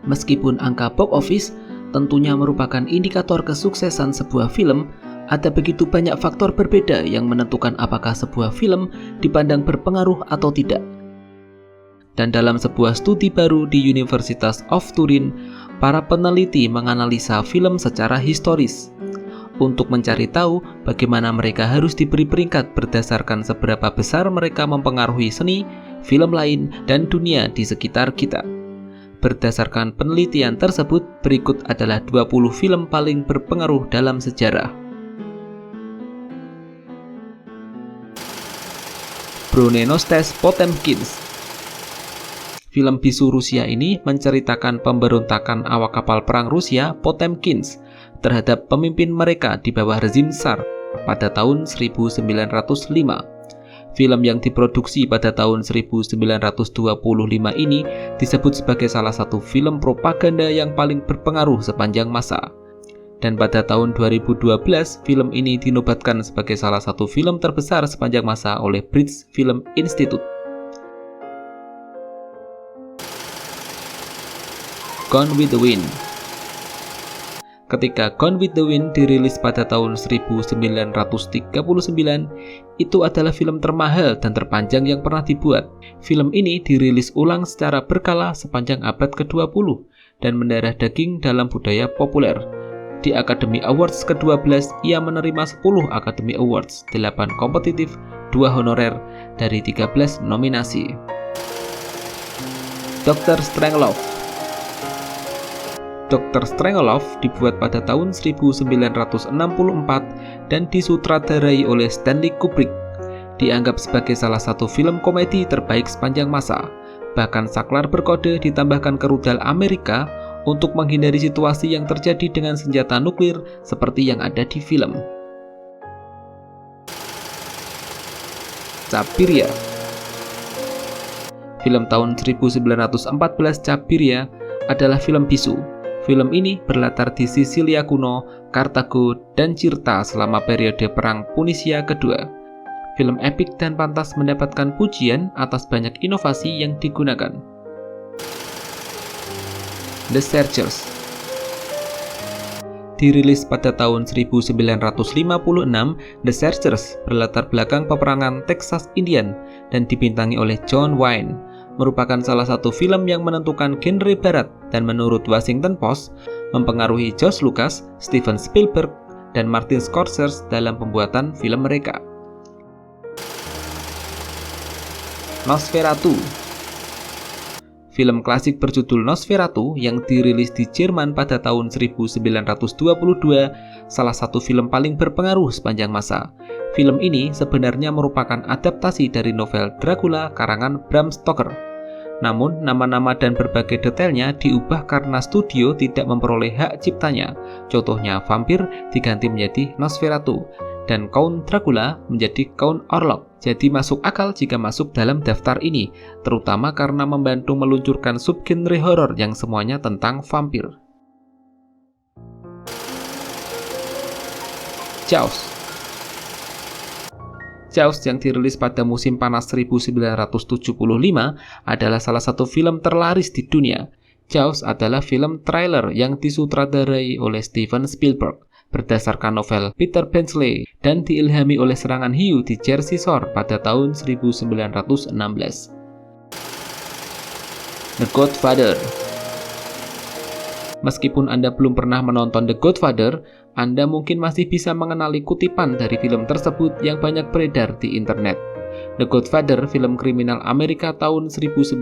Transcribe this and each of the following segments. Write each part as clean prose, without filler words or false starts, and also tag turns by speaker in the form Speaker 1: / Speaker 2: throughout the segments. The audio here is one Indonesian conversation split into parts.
Speaker 1: Meskipun angka box office tentunya merupakan indikator kesuksesan sebuah film, ada begitu banyak faktor berbeda yang menentukan apakah sebuah film dipandang berpengaruh atau tidak. Dan dalam sebuah studi baru di Universitas of Turin, para peneliti menganalisa film secara historis untuk mencari tahu bagaimana mereka harus diberi peringkat berdasarkan seberapa besar mereka mempengaruhi seni, film lain, dan dunia di sekitar kita. Berdasarkan penelitian tersebut, berikut adalah 20 film paling berpengaruh dalam sejarah. Bronienostys Potemkins. Film bisu Rusia ini menceritakan pemberontakan awak kapal perang Rusia Potemkins terhadap pemimpin mereka di bawah rezim Tsar pada tahun 1905. Film yang diproduksi pada tahun 1925 ini disebut sebagai salah satu film propaganda yang paling berpengaruh sepanjang masa. Dan pada tahun 2012, film ini dinobatkan sebagai salah satu film terbesar sepanjang masa oleh British Film Institute. Gone with the Wind. Ketika Gone with the Wind dirilis pada tahun 1939, itu adalah film termahal dan terpanjang yang pernah dibuat. Film ini dirilis ulang secara berkala sepanjang abad ke-20 dan mendarah daging dalam budaya populer. Di Academy Awards ke-12, ia menerima 10 Academy Awards, 8 kompetitif, 2 honorer, dari 13 nominasi. Dr. Strangelove. Dr. Strangelove dibuat pada tahun 1964 dan disutradarai oleh Stanley Kubrick. Dianggap sebagai salah satu film komedi terbaik sepanjang masa. Bahkan saklar berkode ditambahkan ke rudal Amerika untuk menghindari situasi yang terjadi dengan senjata nuklir seperti yang ada di film. Cabiria. Film tahun 1914 Cabiria adalah film bisu. Film ini berlatar di Sisilia kuno, Kartago, dan Cirta selama periode Perang Punisia kedua. Film epik dan pantas mendapatkan pujian atas banyak inovasi yang digunakan. The Searchers. Dirilis pada tahun 1956, The Searchers berlatar belakang peperangan Texas Indian dan dibintangi oleh John Wayne. Merupakan salah satu film yang menentukan genre barat dan menurut Washington Post mempengaruhi George Lucas, Steven Spielberg, dan Martin Scorsese dalam pembuatan film mereka. Nosferatu. Film klasik berjudul Nosferatu yang dirilis di Jerman pada tahun 1922, salah satu film paling berpengaruh sepanjang masa. Film ini sebenarnya merupakan adaptasi dari novel Dracula karangan Bram Stoker. Namun, nama-nama dan berbagai detailnya diubah karena studio tidak memperoleh hak ciptanya. Contohnya, vampir diganti menjadi Nosferatu, dan Count Dracula menjadi Count Orlok. Jadi masuk akal jika masuk dalam daftar ini, terutama karena membantu meluncurkan subgenre horor yang semuanya tentang vampir. Jaws. Jaws yang dirilis pada musim panas 1975 adalah salah satu film terlaris di dunia. Jaws adalah film trailer yang disutradarai oleh Steven Spielberg berdasarkan novel Peter Benchley dan diilhami oleh serangan hiu di Jersey Shore pada tahun 1916. The Godfather. Meskipun Anda belum pernah menonton The Godfather, Anda mungkin masih bisa mengenali kutipan dari film tersebut yang banyak beredar di internet. The Godfather, film kriminal Amerika tahun 1972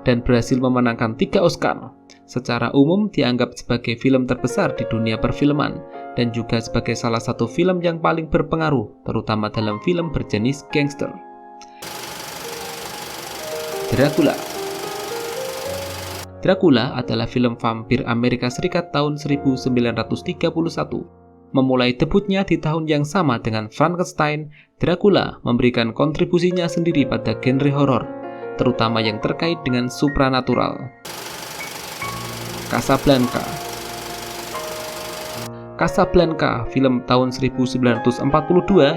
Speaker 1: dan berhasil memenangkan 3 Oscar. Secara umum dianggap sebagai film terbesar di dunia perfilman dan juga sebagai salah satu film yang paling berpengaruh, terutama dalam film berjenis gangster. Dracula. Dracula adalah film vampir Amerika Serikat tahun 1931. Memulai debutnya di tahun yang sama dengan Frankenstein, Dracula memberikan kontribusinya sendiri pada genre horor, terutama yang terkait dengan supranatural. Casablanca. Casablanca, film tahun 1942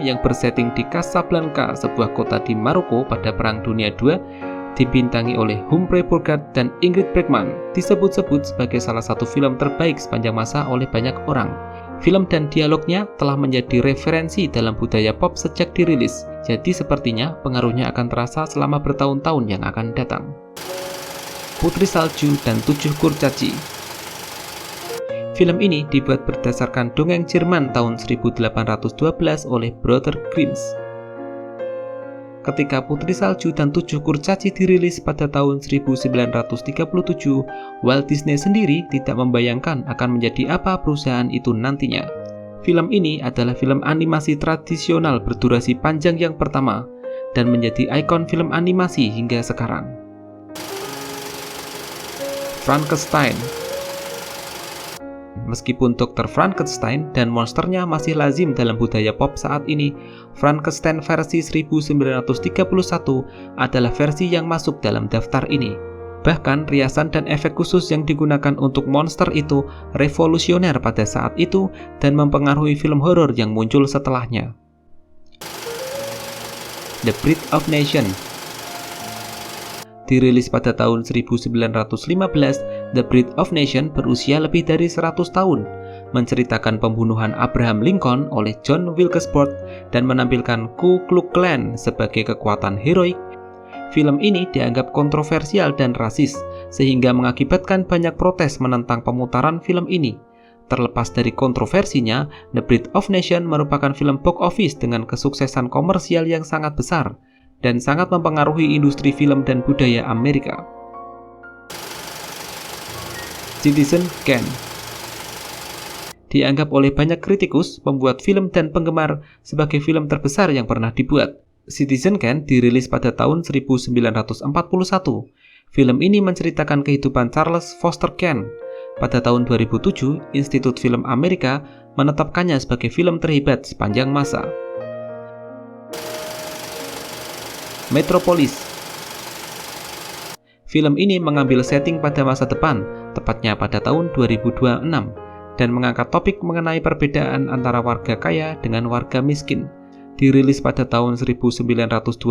Speaker 1: yang bersetting di Casablanca, sebuah kota di Maroko pada Perang Dunia II, dibintangi oleh Humphrey Bogart dan Ingrid Bergman, disebut-sebut sebagai salah satu film terbaik sepanjang masa oleh banyak orang. Film dan dialognya telah menjadi referensi dalam budaya pop sejak dirilis, jadi sepertinya pengaruhnya akan terasa selama bertahun-tahun yang akan datang. Putri Salju dan Tujuh Kurcaci. Film ini dibuat berdasarkan dongeng Jerman tahun 1812 oleh Brother Grimm. Ketika Putri Salju dan Tujuh Kurcaci dirilis pada tahun 1937, Walt Disney sendiri tidak membayangkan akan menjadi apa perusahaan itu nantinya. Film ini adalah film animasi tradisional berdurasi panjang yang pertama, dan menjadi ikon film animasi hingga sekarang. Frankenstein. Meskipun Dr. Frankenstein dan monsternya masih lazim dalam budaya pop saat ini, Frankenstein versi 1931 adalah versi yang masuk dalam daftar ini. Bahkan riasan dan efek khusus yang digunakan untuk monster itu revolusioner pada saat itu dan mempengaruhi film horor yang muncul setelahnya. The Breed of Nations. Dirilis pada tahun 1915, The Breed of Nations berusia lebih dari 100 tahun, menceritakan pembunuhan Abraham Lincoln oleh John Wilkes Booth dan menampilkan Ku Klux Klan sebagai kekuatan heroik. Film ini dianggap kontroversial dan rasis, sehingga mengakibatkan banyak protes menentang pemutaran film ini. Terlepas dari kontroversinya, The Breed of Nations merupakan film box office dengan kesuksesan komersial yang sangat besar, dan sangat mempengaruhi industri film dan budaya Amerika. Citizen Kane. Dianggap oleh banyak kritikus, pembuat film dan penggemar sebagai film terbesar yang pernah dibuat. Citizen Kane dirilis pada tahun 1941. Film ini menceritakan kehidupan Charles Foster Kane. Pada tahun 2007, Institut Film Amerika menetapkannya sebagai film terhebat sepanjang masa. Metropolis. Film ini mengambil setting pada masa depan, tepatnya pada tahun 2026, dan mengangkat topik mengenai perbedaan antara warga kaya dengan warga miskin. Dirilis pada tahun 1927,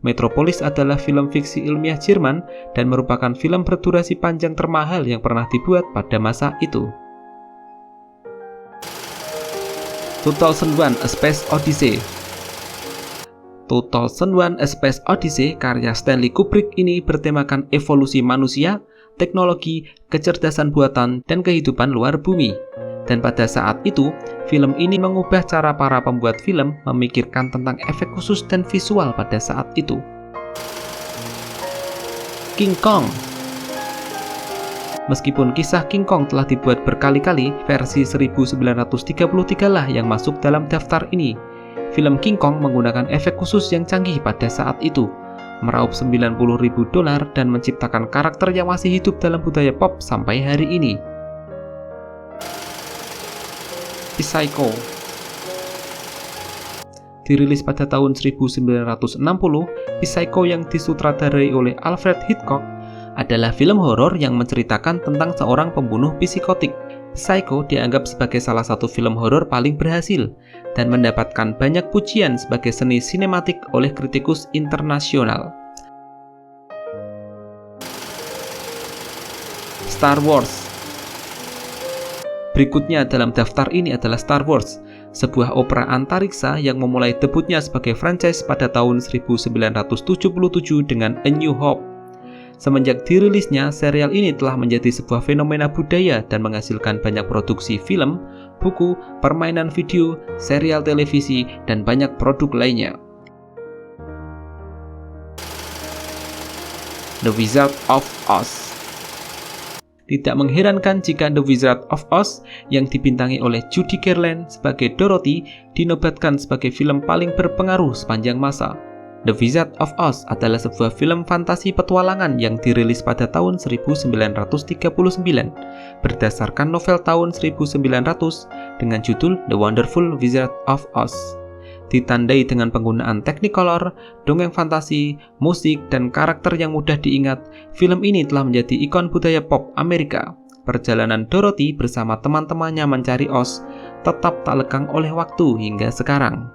Speaker 1: Metropolis adalah film fiksi ilmiah Jerman dan merupakan film berdurasi panjang termahal yang pernah dibuat pada masa itu. 2001: A Space Odyssey. 2001: A Space Odyssey karya Stanley Kubrick ini bertemakan evolusi manusia, teknologi, kecerdasan buatan, dan kehidupan luar bumi. Dan pada saat itu, film ini mengubah cara para pembuat film memikirkan tentang efek khusus dan visual pada saat itu. King Kong. Meskipun kisah King Kong telah dibuat berkali-kali, versi 1933 lah yang masuk dalam daftar ini. Film King Kong menggunakan efek khusus yang canggih pada saat itu, meraup $90.000 dan menciptakan karakter yang masih hidup dalam budaya pop sampai hari ini. Psycho. Dirilis pada tahun 1960, Psycho yang disutradarai oleh Alfred Hitchcock adalah film horor yang menceritakan tentang seorang pembunuh psikotik. Psycho dianggap sebagai salah satu film horor paling berhasil dan mendapatkan banyak pujian sebagai seni sinematik oleh kritikus internasional. Star Wars. Berikutnya dalam daftar ini adalah Star Wars, sebuah opera antariksa yang memulai debutnya sebagai franchise pada tahun 1977 dengan A New Hope. Semenjak dirilisnya, serial ini telah menjadi sebuah fenomena budaya dan menghasilkan banyak produksi film, buku, permainan video, serial televisi, dan banyak produk lainnya. The Wizard of Oz. Tidak mengherankan jika The Wizard of Oz yang dibintangi oleh Judy Garland sebagai Dorothy dinobatkan sebagai film paling berpengaruh sepanjang masa. The Wizard of Oz adalah sebuah film fantasi petualangan yang dirilis pada tahun 1939 berdasarkan novel tahun 1900 dengan judul The Wonderful Wizard of Oz. Ditandai dengan penggunaan Technicolor, dongeng fantasi, musik, dan karakter yang mudah diingat, film ini telah menjadi ikon budaya pop Amerika. Perjalanan Dorothy bersama teman-temannya mencari Oz tetap tak lekang oleh waktu hingga sekarang.